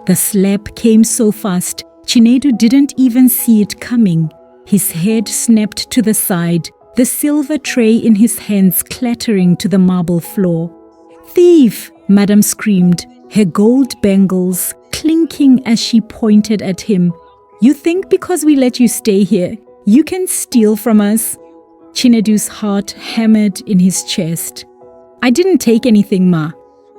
The slap came so fast, Chinedu didn't even see it coming. His head snapped to the side, the silver tray in his hands clattering to the marble floor. "Thief!" Madam screamed, her gold bangles clinking as she pointed at him. "You think because we let you stay here, you can steal from us?" Chinedu's heart hammered in his chest. "I didn't take anything, Ma,"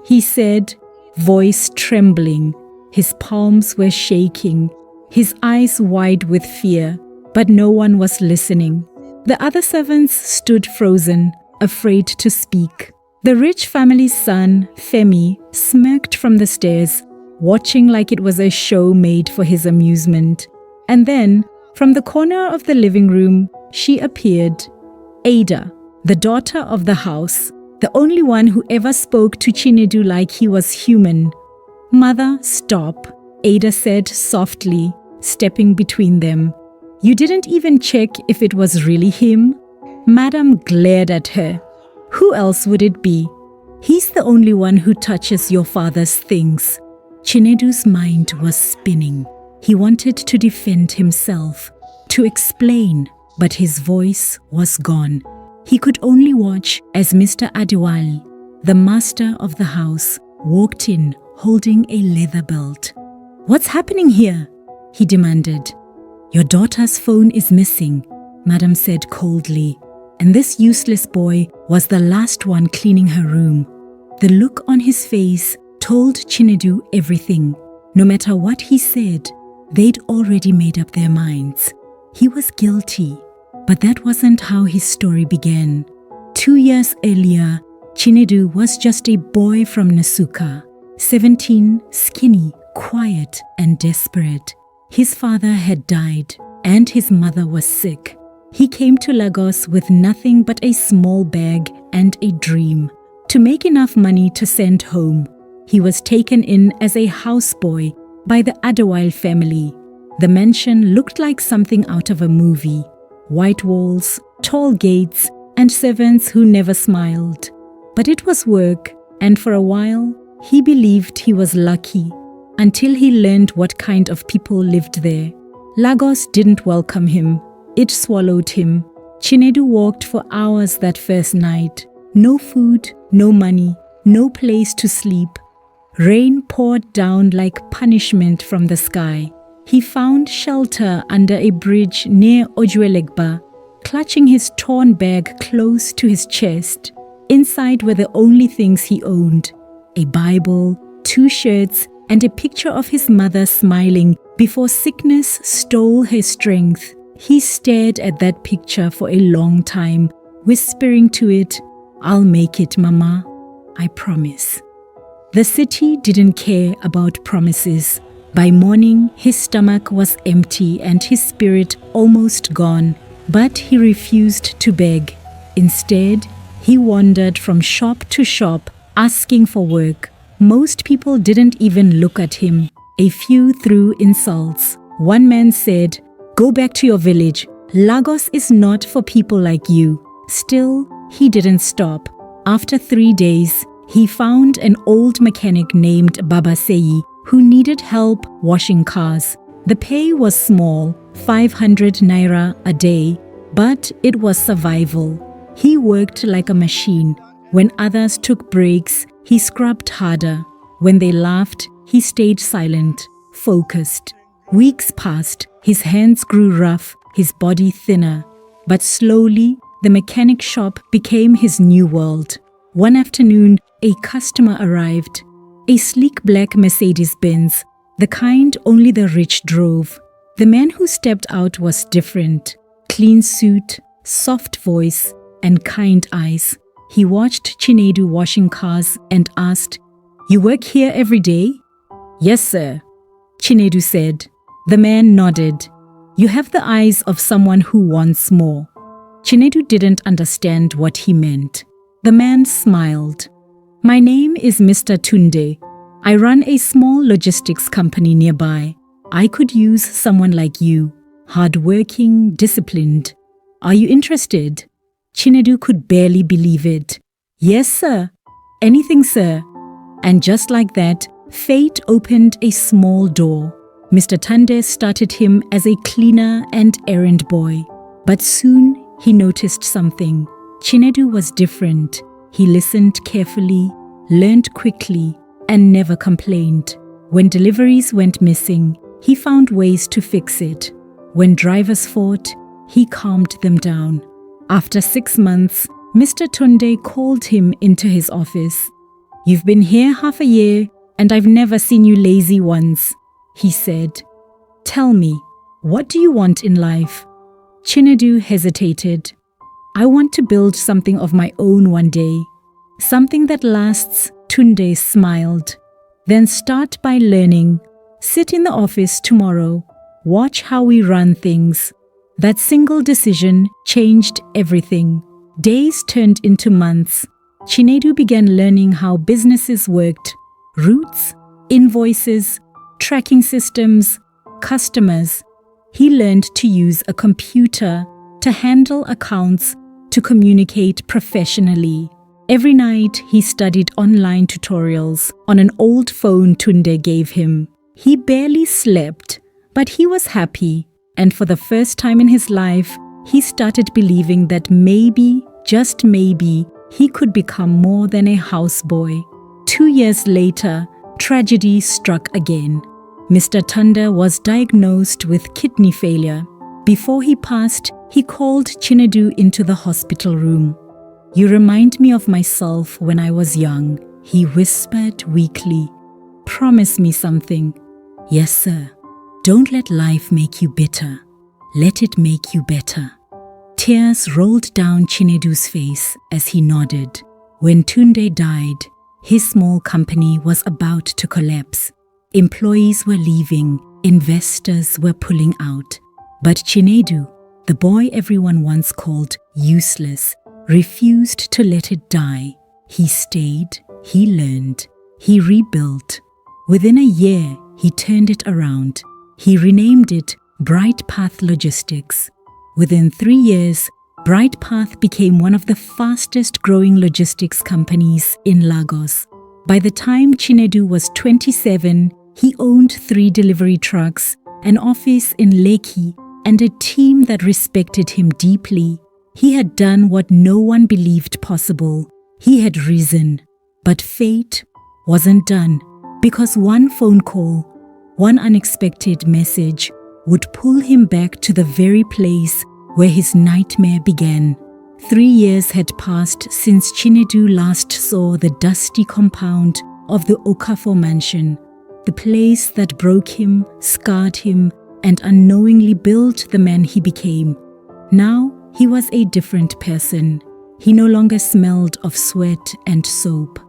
he said, voice trembling. His palms were shaking, his eyes wide with fear, but no one was listening. The other servants stood frozen, afraid to speak. The rich family's son, Femi, smirked from the stairs, watching like it was a show made for his amusement. And then, from the corner of the living room, she appeared. Ada, the daughter of the house, the only one who ever spoke to Chinedu like he was human. "Mother, stop," Ada said softly, stepping between them. "You didn't even check if it was really him?" Madam glared at her. "Who else would it be? He's the only one who touches your father's things." Chinedu's mind was spinning. He wanted to defend himself, to explain, but his voice was gone. He could only watch as Mr. Adewale, the master of the house, walked in holding a leather belt. "What's happening here?" he demanded. "Your daughter's phone is missing," Madam said coldly, and this useless boy was the last one cleaning her room. The look on his face told Chinedu everything. No matter what he said, they'd already made up their minds. He was guilty, but that wasn't how his story began. 2 years earlier, Chinedu was just a boy from Nasuka, 17, skinny, quiet, and desperate. His father had died, and his mother was sick. He came to Lagos with nothing but a small bag and a dream, to make enough money to send home. He was taken in as a houseboy by the Adewale family. The mansion looked like something out of a movie. White walls, tall gates, and servants who never smiled. But it was work, and for a while, he believed he was lucky, until he learned what kind of people lived there. Lagos didn't welcome him. It swallowed him. Chinedu walked for hours that first night. No food, no money, no place to sleep. Rain poured down like punishment from the sky. He found shelter under a bridge near Ojuelegba, clutching his torn bag close to his chest. Inside were the only things he owned: a Bible, 2 shirts, and a picture of his mother smiling before sickness stole her strength. He stared at that picture for a long time, whispering to it, "I'll make it, Mama. I promise." The city didn't care about promises. By morning, his stomach was empty and his spirit almost gone, but he refused to beg. Instead, he wandered from shop to shop, asking for work. Most people didn't even look at him. A few threw insults. One man said, "Go back to your village. Lagos is not for people like you." Still, he didn't stop. After 3 days, he found an old mechanic named Baba Seyi who needed help washing cars. The pay was small, 500 naira a day, but it was survival. He worked like a machine. When others took breaks, he scrubbed harder. When they laughed, he stayed silent, focused. Weeks passed, his hands grew rough, his body thinner. But slowly, the mechanic shop became his new world. One afternoon, a customer arrived. A sleek black Mercedes-Benz, the kind only the rich drove. The man who stepped out was different. Clean suit, soft voice, and kind eyes. He watched Chinedu washing cars and asked, "You work here every day?" "Yes, sir," Chinedu said. The man nodded. "You have the eyes of someone who wants more." Chinedu didn't understand what he meant. The man smiled. "My name is Mr. Tunde. I run a small logistics company nearby. I could use someone like you, hardworking, disciplined. Are you interested?" Chinedu could barely believe it. "Yes, sir. Anything, sir." And just like that, Fate opened a small door. Mr. Tunde started him as a cleaner and errand boy. But soon he noticed something. Chinedu was different. He listened carefully, learned quickly, and never complained. When deliveries went missing, he found ways to fix it. When drivers fought, he calmed them down. After 6 months, Mr. Tunde called him into his office. "You've been here half a year, and I've never seen you lazy once," he said. "Tell me, what do you want in life?" Chinedu hesitated. "I want to build something of my own one day. Something that lasts," Tunde smiled. "Then start by learning. Sit in the office tomorrow. Watch how we run things." That single decision changed everything. Days turned into months. Chinedu began learning how businesses worked. Routes, invoices, tracking systems, customers. He learned to use a computer, to handle accounts, to communicate professionally. Every night he studied online tutorials on an old phone Tunde gave him. He barely slept, but he was happy, and for the first time in his life, he started believing that maybe, just maybe, he could become more than a houseboy. 2 years later, tragedy struck again. Mr. Tunde was diagnosed with kidney failure. Before he passed, he called Chinedu into the hospital room. "You remind me of myself when I was young," he whispered weakly. "Promise me something." "Yes, sir. Don't let life make you bitter. Let it make you better." Tears rolled down Chinedu's face as he nodded. When Tunde died, his small company was about to collapse. Employees were leaving, investors were pulling out. But Chinedu, the boy everyone once called useless, refused to let it die. He stayed, he learned, he rebuilt. Within a year, he turned it around. He renamed it Bright Path Logistics. Within 3 years, Bright Path became one of the fastest growing logistics companies in Lagos. By the time Chinedu was 27, he owned 3 delivery trucks, an office in Lekki, and a team that respected him deeply. He had done what no one believed possible. He had risen. But fate wasn't done, because one phone call, one unexpected message, would pull him back to the very place where his nightmare began. 3 years had passed since Chinedu last saw the dusty compound of the Okafor mansion, the place that broke him, scarred him, and unknowingly built the man he became. Now he was a different person. He no longer smelled of sweat and soap.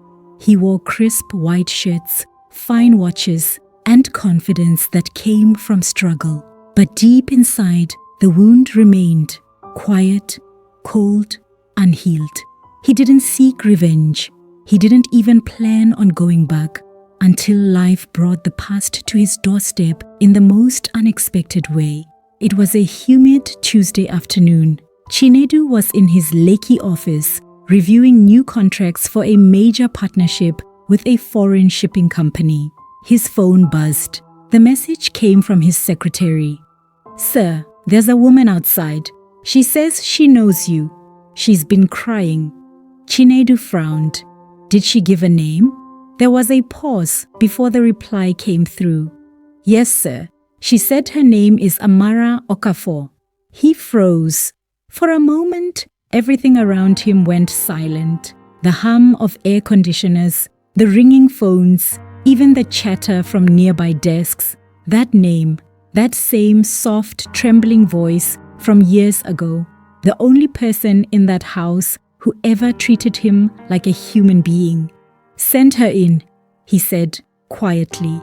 He wore crisp white shirts, fine watches, and confidence that came from struggle. But deep inside, the wound remained, quiet, cold, unhealed. He didn't seek revenge. He didn't even plan on going back until life brought the past to his doorstep in the most unexpected way. It was a humid Tuesday afternoon. Chinedu was in his Lekki office reviewing new contracts for a major partnership with a foreign shipping company. His phone buzzed. The message came from his secretary. "Sir, there's a woman outside. She says she knows you. She's been crying." Chinedu frowned. Did she give a name? There was a pause before the reply came through. "Yes, sir. She said her name is Amara Okafor." He froze. For a moment, everything around him went silent. The hum of air conditioners, the ringing phones, even the chatter from nearby desks. That name, that same soft, trembling voice from years ago. The only person in that house who ever treated him like a human being. "Send her in," he said quietly.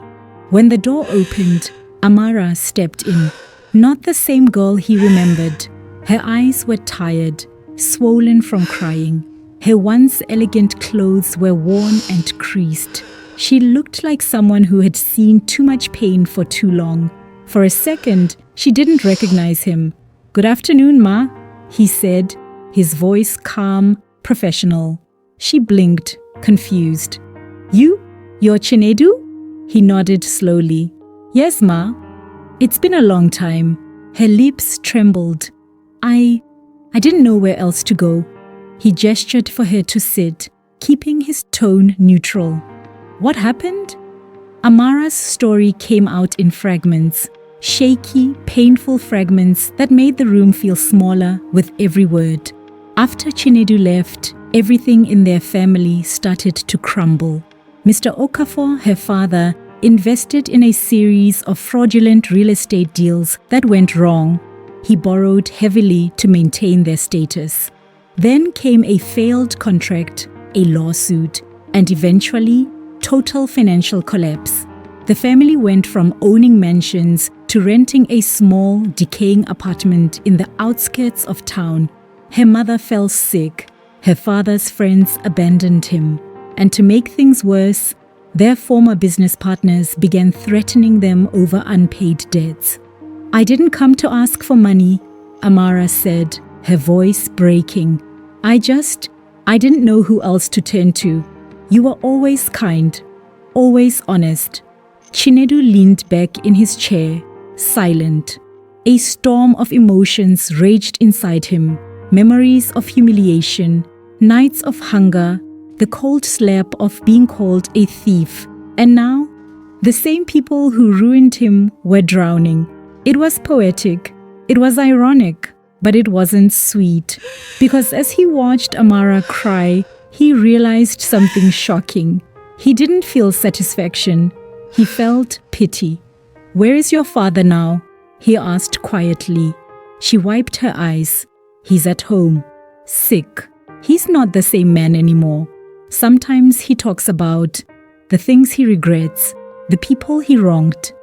When the door opened, Amara stepped in. Not the same girl he remembered. Her eyes were tired, swollen from crying. Her once elegant clothes were worn and creased. She looked like someone who had seen too much pain for too long. For a second, she didn't recognize him. "Good afternoon, Ma," he said, his voice calm, professional. She blinked, confused. You're Chinedu?" He nodded slowly. Yes, Ma. It's been a long time. Her lips trembled. I didn't know where else to go. He gestured for her to sit, keeping his tone neutral. What happened? Amara's story came out in fragments, shaky, painful fragments that made the room feel smaller with every word. After Chinedu left, everything in their family started to crumble. Mr. Okafor, her father, invested in a series of fraudulent real estate deals that went wrong. He borrowed heavily to maintain their status. Then came a failed contract, a lawsuit, and eventually, total financial collapse. The family went from owning mansions to renting a small, decaying apartment in the outskirts of town. Her mother fell sick. Her father's friends abandoned him. And to make things worse, their former business partners began threatening them over unpaid debts. I didn't come to ask for money, Amara said, her voice breaking. I didn't know who else to turn to. You were always kind, always honest. Chinedu leaned back in his chair, silent. A storm of emotions raged inside him. Memories of humiliation, nights of hunger, the cold slap of being called a thief. And now, the same people who ruined him were drowning. It was poetic. It was ironic. But it wasn't sweet, because as he watched Amara cry, he realized something shocking. He didn't feel satisfaction. He felt pity. Where is your father now? He asked quietly. She wiped her eyes. He's at home, sick. He's not the same man anymore. Sometimes he talks about the things he regrets, the people he wronged.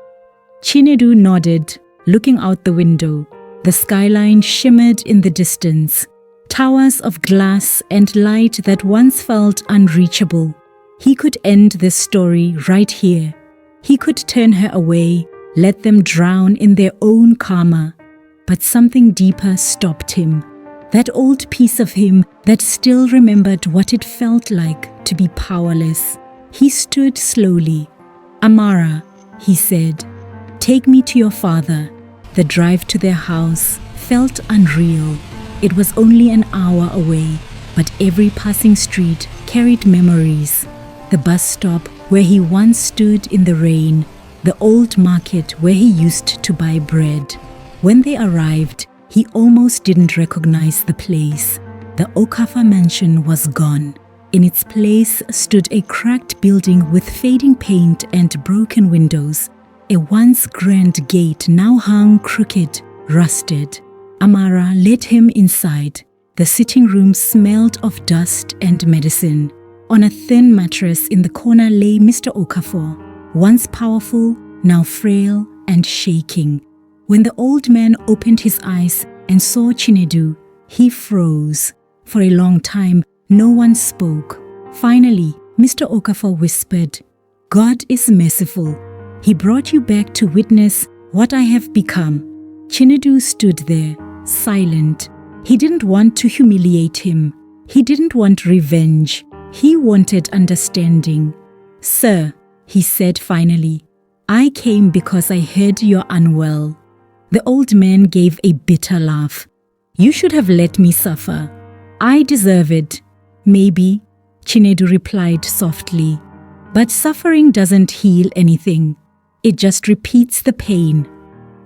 Chinedu nodded, looking out the window. The skyline shimmered in the distance, towers of glass and light that once felt unreachable. He could end this story right here. He could turn her away, let them drown in their own karma. But something deeper stopped him. That old piece of him that still remembered what it felt like to be powerless. He stood slowly. Amara, he said, take me to your father. The drive to their house felt unreal. It was only an hour away, but every passing street carried memories. The bus stop where he once stood in the rain, the old market where he used to buy bread. When they arrived, he almost didn't recognize the place. The Okafor mansion was gone. In its place stood a cracked building with fading paint and broken windows. A once grand gate now hung crooked, rusted. Amara led him inside. The sitting room smelled of dust and medicine. On a thin mattress in the corner lay Mr. Okafor, once powerful, now frail and shaking. When the old man opened his eyes and saw Chinedu, he froze. For a long time, no one spoke. Finally, Mr. Okafor whispered, God is merciful. He brought you back to witness what I have become. Chinedu stood there, silent. He didn't want to humiliate him. He didn't want revenge. He wanted understanding. Sir, he said finally, I came because I heard you're unwell. The old man gave a bitter laugh. You should have let me suffer. I deserve it. Maybe, Chinedu replied softly. But suffering doesn't heal anything. It just repeats the pain.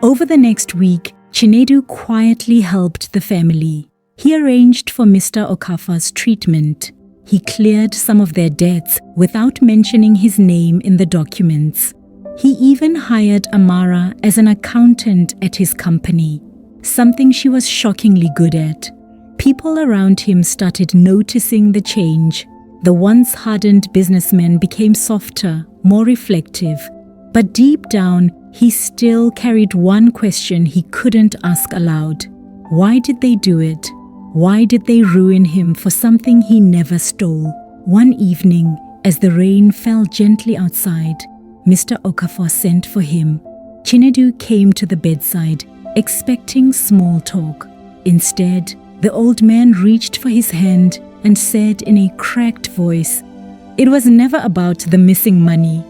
Over the next week, Chinedu quietly helped the family. He arranged for Mr. Okafor's treatment. He cleared some of their debts without mentioning his name in the documents. He even hired Amara as an accountant at his company, something she was shockingly good at. People around him started noticing the change. The once hardened businessman became softer, more reflective. But deep down, he still carried one question he couldn't ask aloud. Why did they do it? Why did they ruin him for something he never stole? One evening, as the rain fell gently outside, Mr. Okafor sent for him. Chinedu came to the bedside, expecting small talk. Instead, the old man reached for his hand and said in a cracked voice, "It was never about the missing money.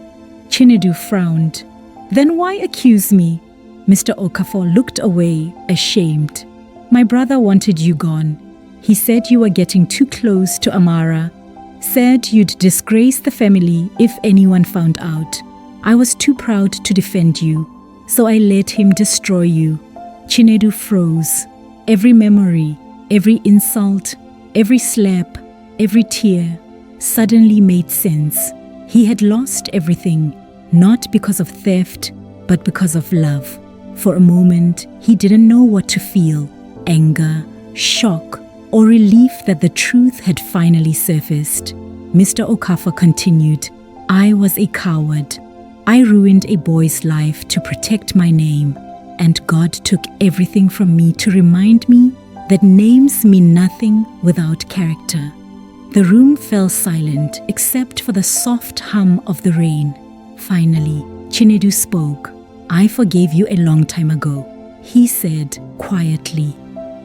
Chinedu frowned. Then why accuse me? Mr. Okafor looked away, ashamed. My brother wanted you gone. He said you were getting too close to Amara. Said you'd disgrace the family if anyone found out. I was too proud to defend you, so I let him destroy you. Chinedu froze. Every memory, every insult, every slap, every tear suddenly made sense. He had lost everything, not because of theft, but because of love. For a moment, he didn't know what to feel: anger, shock, or relief that the truth had finally surfaced. Mr. Okafor continued, I was a coward. I ruined a boy's life to protect my name, and God took everything from me to remind me that names mean nothing without character. The room fell silent except for the soft hum of the rain. Finally, Chinedu spoke. I forgave you a long time ago, he said quietly,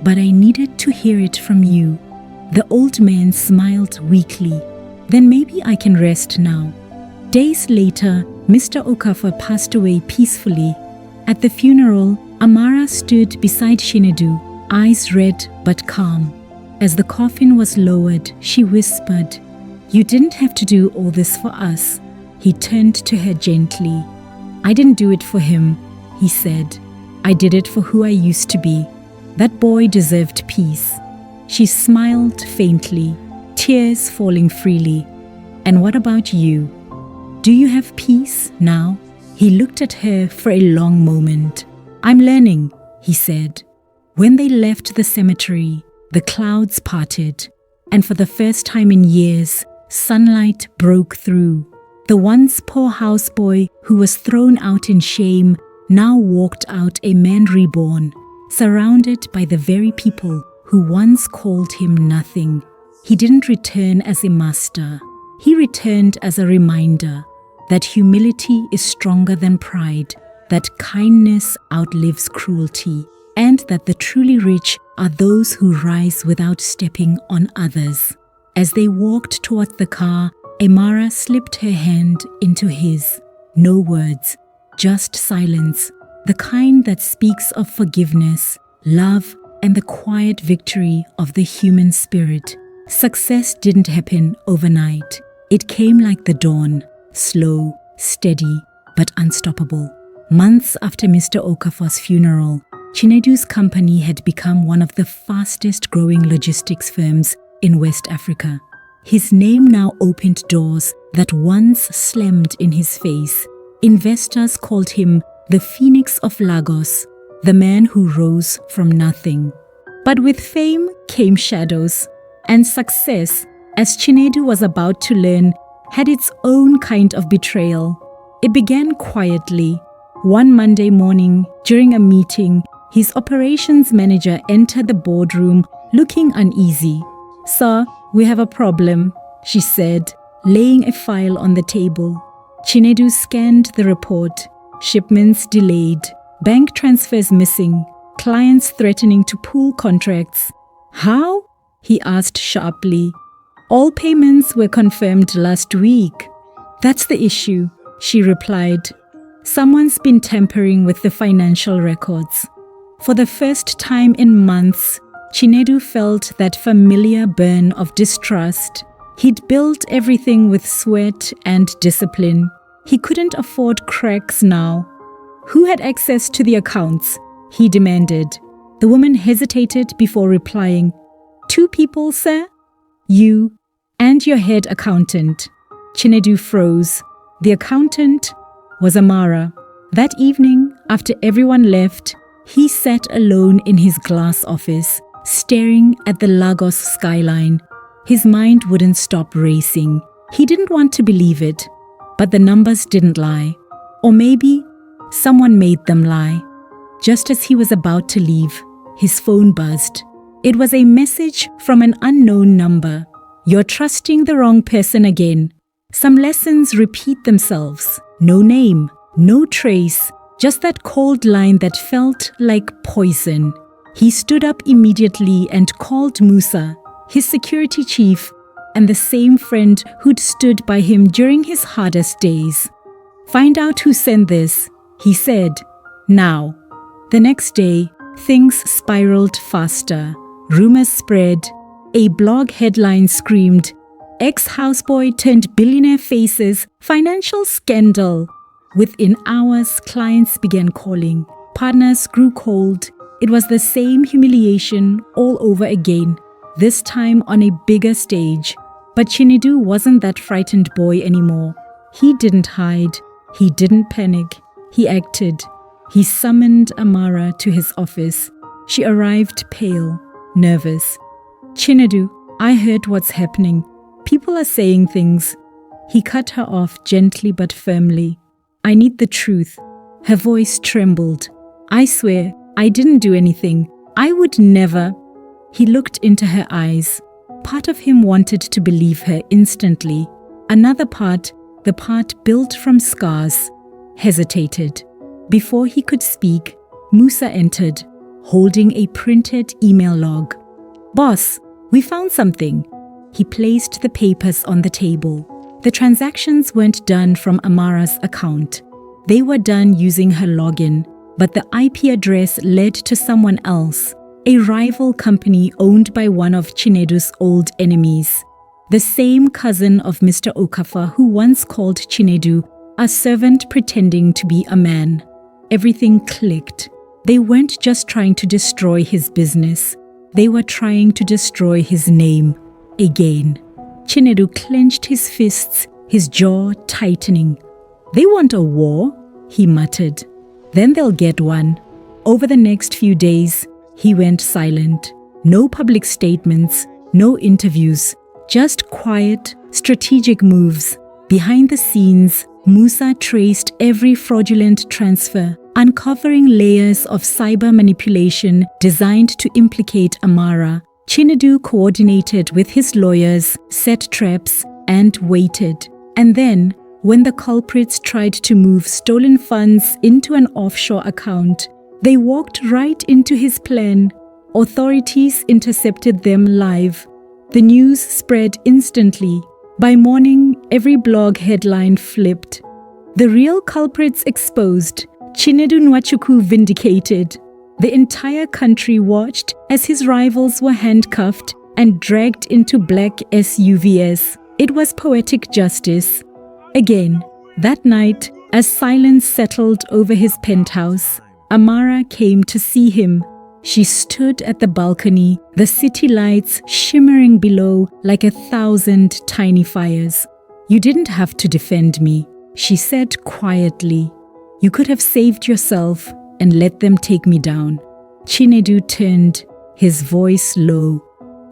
but I needed to hear it from you. The old man smiled weakly. Then maybe I can rest now. Days later, Mr. Okafor passed away peacefully. At the funeral, Amara stood beside Chinedu, eyes red but calm. As the coffin was lowered, she whispered, You didn't have to do all this for us. He turned to her gently. I didn't do it for him, he said. I did it for who I used to be. That boy deserved peace. She smiled faintly, tears falling freely. And what about you? Do you have peace now? He looked at her for a long moment. I'm learning, he said. When they left the cemetery, the clouds parted, and for the first time in years, sunlight broke through. The once poor houseboy who was thrown out in shame now walked out a man reborn, surrounded by the very people who once called him nothing. He didn't return as a master. He returned as a reminder that humility is stronger than pride, that kindness outlives cruelty, and that the truly rich are those who rise without stepping on others. As they walked toward the car, Amara slipped her hand into his. No words, just silence, the kind that speaks of forgiveness, love, and the quiet victory of the human spirit. Success didn't happen overnight. It came like the dawn, slow, steady, but unstoppable. Months after Mr. Okafor's funeral, Chinedu's company had become one of the fastest growing logistics firms in West Africa. His name now opened doors that once slammed in his face. Investors called him the Phoenix of Lagos, the man who rose from nothing. But with fame came shadows, and success, as Chinedu was about to learn, had its own kind of betrayal. It began quietly. One Monday morning, during a meeting, his operations manager entered the boardroom looking uneasy. Sir, we have a problem, she said, laying a file on the table. Chinedu scanned the report. Shipments delayed, bank transfers missing, clients threatening to pull contracts. How? He asked sharply. All payments were confirmed last week. That's the issue, she replied. Someone's been tampering with the financial records. For the first time in months, Chinedu felt that familiar burn of distrust. He'd built everything with sweat and discipline. He couldn't afford cracks now. Who had access to the accounts? He demanded. The woman hesitated before replying. 2 people, sir? You and your head accountant. Chinedu froze. The accountant was Amara. That evening, after everyone left, he sat alone in his glass office, staring at the Lagos skyline. His mind wouldn't stop racing. He didn't want to believe it, but the numbers didn't lie. Or maybe someone made them lie. Just as he was about to leave, his phone buzzed. It was a message from an unknown number. You're trusting the wrong person again. Some lessons repeat themselves. No name, no trace, just that cold line that felt like poison. He stood up immediately and called Musa, his security chief, and the same friend who'd stood by him during his hardest days. Find out who sent this, he said. Now. The next day, things spiraled faster. Rumors spread. A blog headline screamed, "Ex-houseboy turned billionaire faces financial scandal." Within hours, clients began calling. Partners grew cold. It was the same humiliation all over again, this time on a bigger stage. But Chinedu wasn't that frightened boy anymore. He didn't hide. He didn't panic. He acted. He summoned Amara to his office. She arrived pale, nervous. "Chinedu, I heard what's happening. People are saying things." He cut her off gently but firmly. "I need the truth." Her voice trembled. "I swear, I didn't do anything. I would never." He looked into her eyes. Part of him wanted to believe her instantly. Another part, the part built from scars, hesitated. Before he could speak, Musa entered, holding a printed email log. "Boss, we found something." He placed the papers on the table. The transactions weren't done from Amara's account. They were done using her login, but the IP address led to someone else, a rival company owned by one of Chinedu's old enemies. The same cousin of Mr. Okafor who once called Chinedu a servant pretending to be a man. Everything clicked. They weren't just trying to destroy his business. They were trying to destroy his name. Again. Chinedu clenched his fists, his jaw tightening. "They want a war," he muttered. "Then they'll get one." Over the next few days, he went silent. No public statements, no interviews, just quiet, strategic moves. Behind the scenes, Musa traced every fraudulent transfer, uncovering layers of cyber manipulation designed to implicate Amara. Chinedu coordinated with his lawyers, set traps, and waited. And then, when the culprits tried to move stolen funds into an offshore account, they walked right into his plan. Authorities intercepted them live. The news spread instantly. By morning, every blog headline flipped. "The real culprits exposed. Chinedu Nwachukwu vindicated." The entire country watched as his rivals were handcuffed and dragged into black SUVs. It was poetic justice. Again, that night, as silence settled over his penthouse, Amara came to see him. She stood at the balcony, the city lights shimmering below like 1,000 tiny fires. "You didn't have to defend me," she said quietly. "You could have saved yourself and let them take me down." Chinedu turned, his voice low.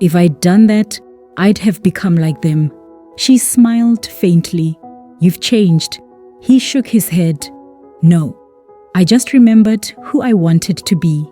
"If I'd done that, I'd have become like them." She smiled faintly. "You've changed." He shook his head. "No, I just remembered who I wanted to be."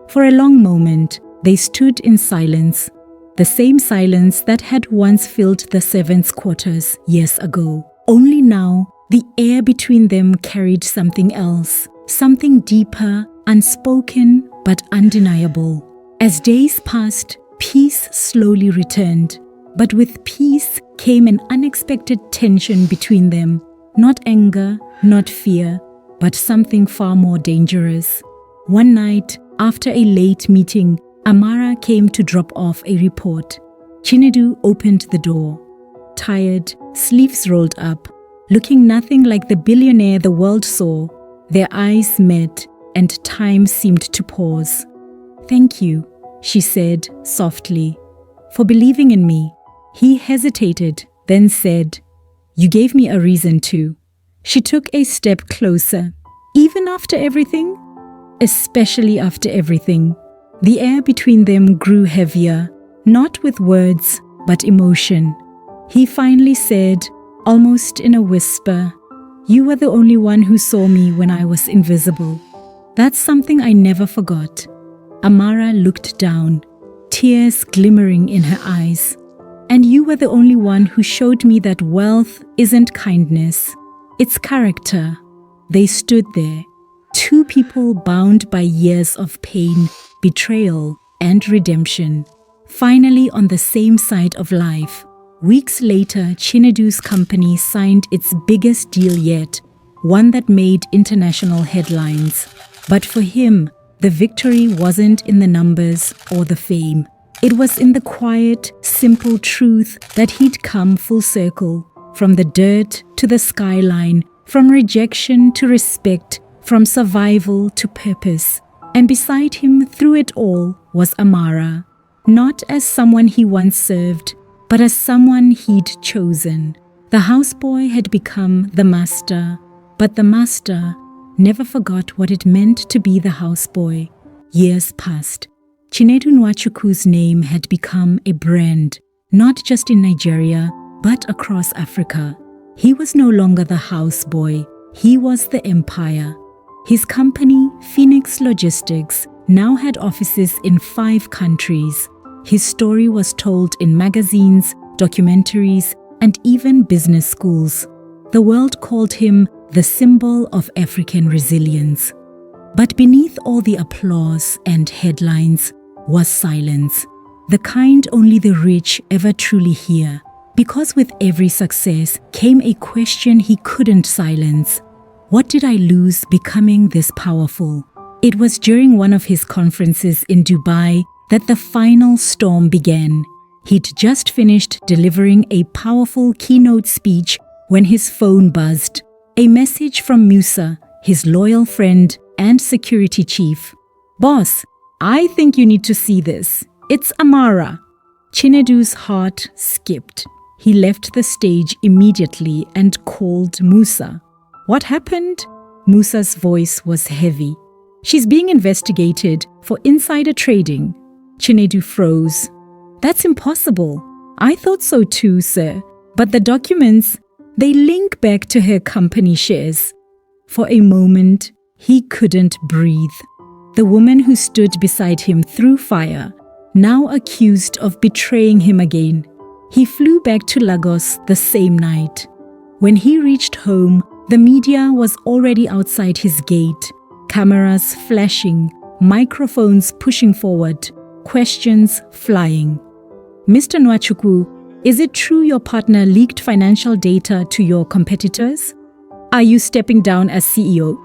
For a long moment, they stood in silence, the same silence that had once filled the servants' quarters years ago. Only now, the air between them carried something else, something deeper, unspoken, but undeniable. As days passed, peace slowly returned. But with peace came an unexpected tension between them. Not anger, not fear, but something far more dangerous. One night, after a late meeting, Amara came to drop off a report. Chinedu opened the door. Tired, sleeves rolled up, looking nothing like the billionaire the world saw. Their eyes met, and time seemed to pause. "Thank you," she said softly, "for believing in me." He hesitated, then said, "You gave me a reason to." She took a step closer. "Even after everything?" "Especially after everything." The air between them grew heavier, not with words, but emotion. He finally said, almost in a whisper, "You were the only one who saw me when I was invisible." That's something I never forgot. Amara looked down, tears glimmering in her eyes. "And you were the only one who showed me that wealth isn't kindness, it's character." They stood there, two people bound by years of pain, betrayal, and redemption, finally on the same side of life. Weeks later, Chinedu's company signed its biggest deal yet, one that made international headlines. But for him, the victory wasn't in the numbers or the fame. It was in the quiet, simple truth that he'd come full circle, from the dirt to the skyline, from rejection to respect, from survival to purpose. And beside him through it all was Amara, not as someone he once served, but as someone he'd chosen. The houseboy had become the master, but the master never forgot what it meant to be the houseboy. Years passed. Chinedu Nwachukwu's name had become a brand, not just in Nigeria, but across Africa. He was no longer the houseboy, he was the empire. His company, Phoenix Logistics, now had offices in 5 countries. His story was told in magazines, documentaries, and even business schools. The world called him the symbol of African resilience. But beneath all the applause and headlines was silence, the kind only the rich ever truly hear. Because with every success came a question he couldn't silence. What did I lose becoming this powerful? It was during one of his conferences in Dubai that the final storm began. He'd just finished delivering a powerful keynote speech when his phone buzzed. A message from Musa, his loyal friend and security chief. "Boss, I think you need to see this. It's Amara." Chinedu's heart skipped. He left the stage immediately and called Musa. "What happened?" Musa's voice was heavy. "She's being investigated for insider trading." Chinedu froze. "That's impossible. I thought so too, sir. But the documents, they link back to her company shares." For a moment, he couldn't breathe. The woman who stood beside him through fire, now accused of betraying him again. He flew back to Lagos the same night. When he reached home, the media was already outside his gate, cameras flashing, microphones pushing forward, questions flying. "Mr. Nwachukwu, is it true your partner leaked financial data to your competitors? Are you stepping down as CEO?"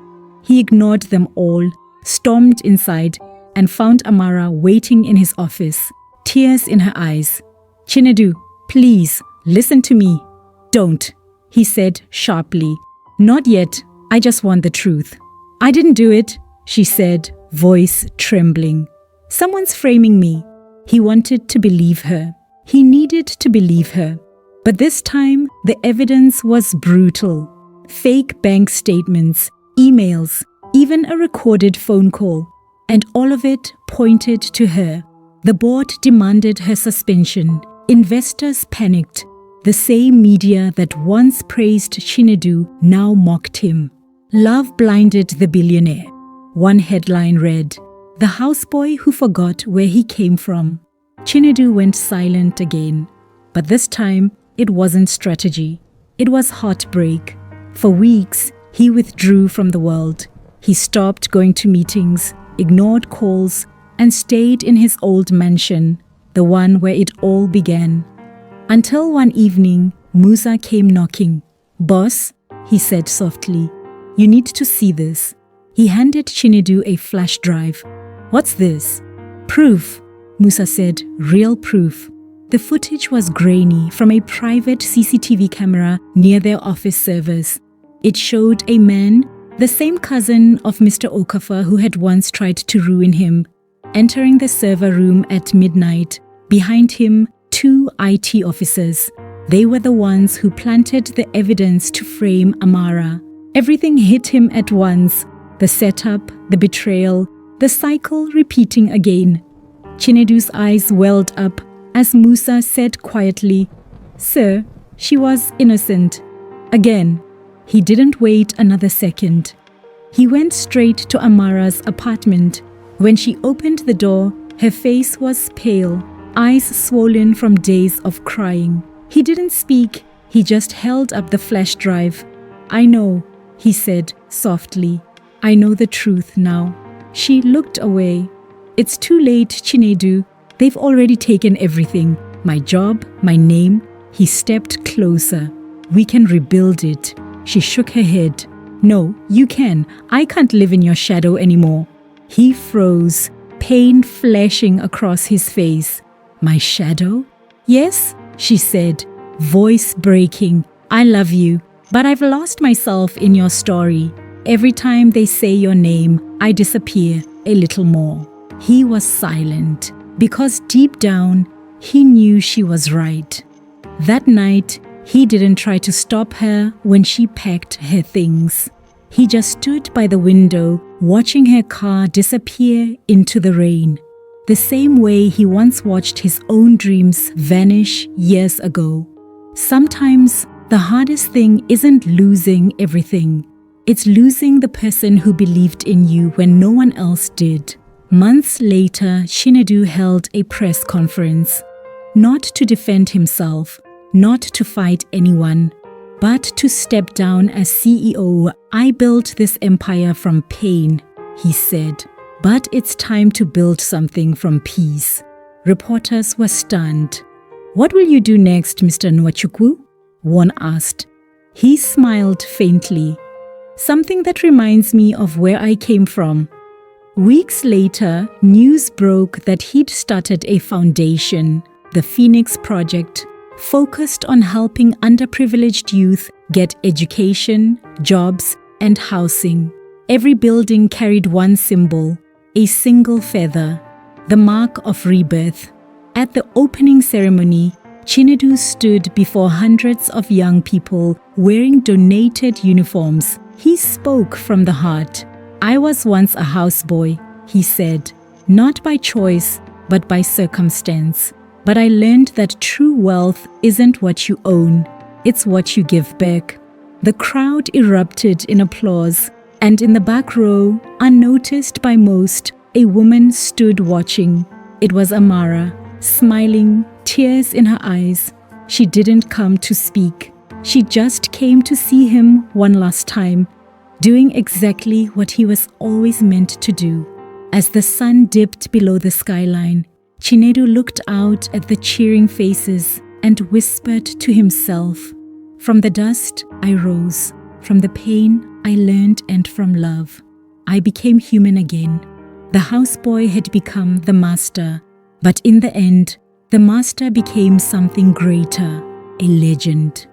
He ignored them all, stormed inside, and found Amara waiting in his office, tears in her eyes. "Chinedu, please, listen to me." "Don't," he said sharply. "Not yet. I just want the truth." "I didn't do it," she said, voice trembling. "Someone's framing me." He wanted to believe her. He needed to believe her. But this time, the evidence was brutal. Fake bank statements, emails, even a recorded phone call. And all of it pointed to her. The board demanded her suspension. Investors panicked. The same media that once praised Chinedu now mocked him. "Love blinded the billionaire." One headline read, "The houseboy who forgot where he came from." Chinedu went silent again. But this time, it wasn't strategy. It was heartbreak. For weeks, he withdrew from the world. He stopped going to meetings, ignored calls, and stayed in his old mansion, the one where it all began. Until one evening, Musa came knocking. "Boss," he said softly, "you need to see this." He handed Chinedu a flash drive. "What's this?" "Proof," Musa said, "real proof." The footage was grainy from a private CCTV camera near their office servers. It showed a man, the same cousin of Mr. Okafor who had once tried to ruin him, entering the server room at midnight. Behind him, 2 IT officers. They were the ones who planted the evidence to frame Amara. Everything hit him at once. The setup, the betrayal, the cycle repeating again. Chinedu's eyes welled up as Musa said quietly, "Sir, she was innocent." Again, he didn't wait another second. He went straight to Amara's apartment. When she opened the door, her face was pale, eyes swollen from days of crying. He didn't speak, he just held up the flash drive. "I know," he said softly. "I know the truth now." She looked away. "It's too late, Chinedu. They've already taken everything. My job, my name." He stepped closer. "We can rebuild it." She shook her head. "No, you can. I can't live in your shadow anymore." He froze, pain flashing across his face. "My shadow?" "Yes," she said, voice breaking. "I love you, but I've lost myself in your story. Every time they say your name, I disappear a little more." He was silent because deep down, he knew she was right. That night, he didn't try to stop her when she packed her things. He just stood by the window, watching her car disappear into the rain, the same way he once watched his own dreams vanish years ago. Sometimes, the hardest thing isn't losing everything. It's losing the person who believed in you when no one else did. Months later, Chinedu held a press conference, not to defend himself, not to fight anyone, but to step down as CEO. "I built this empire from pain," he said, "but it's time to build something from peace." Reporters were stunned. "What will you do next, Mr. Nwachukwu?" one asked. He smiled faintly. "Something that reminds me of where I came from." Weeks later, news broke that he'd started a foundation, the Phoenix Project, focused on helping underprivileged youth get education, jobs, and housing. Every building carried one symbol, a single feather, the mark of rebirth. At the opening ceremony, Chinedu stood before hundreds of young people wearing donated uniforms. He spoke from the heart. "I was once a houseboy," he said, "not by choice, but by circumstance. But I learned that true wealth isn't what you own, it's what you give back." The crowd erupted in applause, and in the back row, unnoticed by most, a woman stood watching. It was Amara, smiling, tears in her eyes. She didn't come to speak. She just came to see him one last time, doing exactly what he was always meant to do. As the sun dipped below the skyline, Chinedu looked out at the cheering faces and whispered to himself, "From the dust, I rose. From the pain, I learned, and from love, I became human again." The houseboy had become the master, but in the end, the master became something greater, a legend.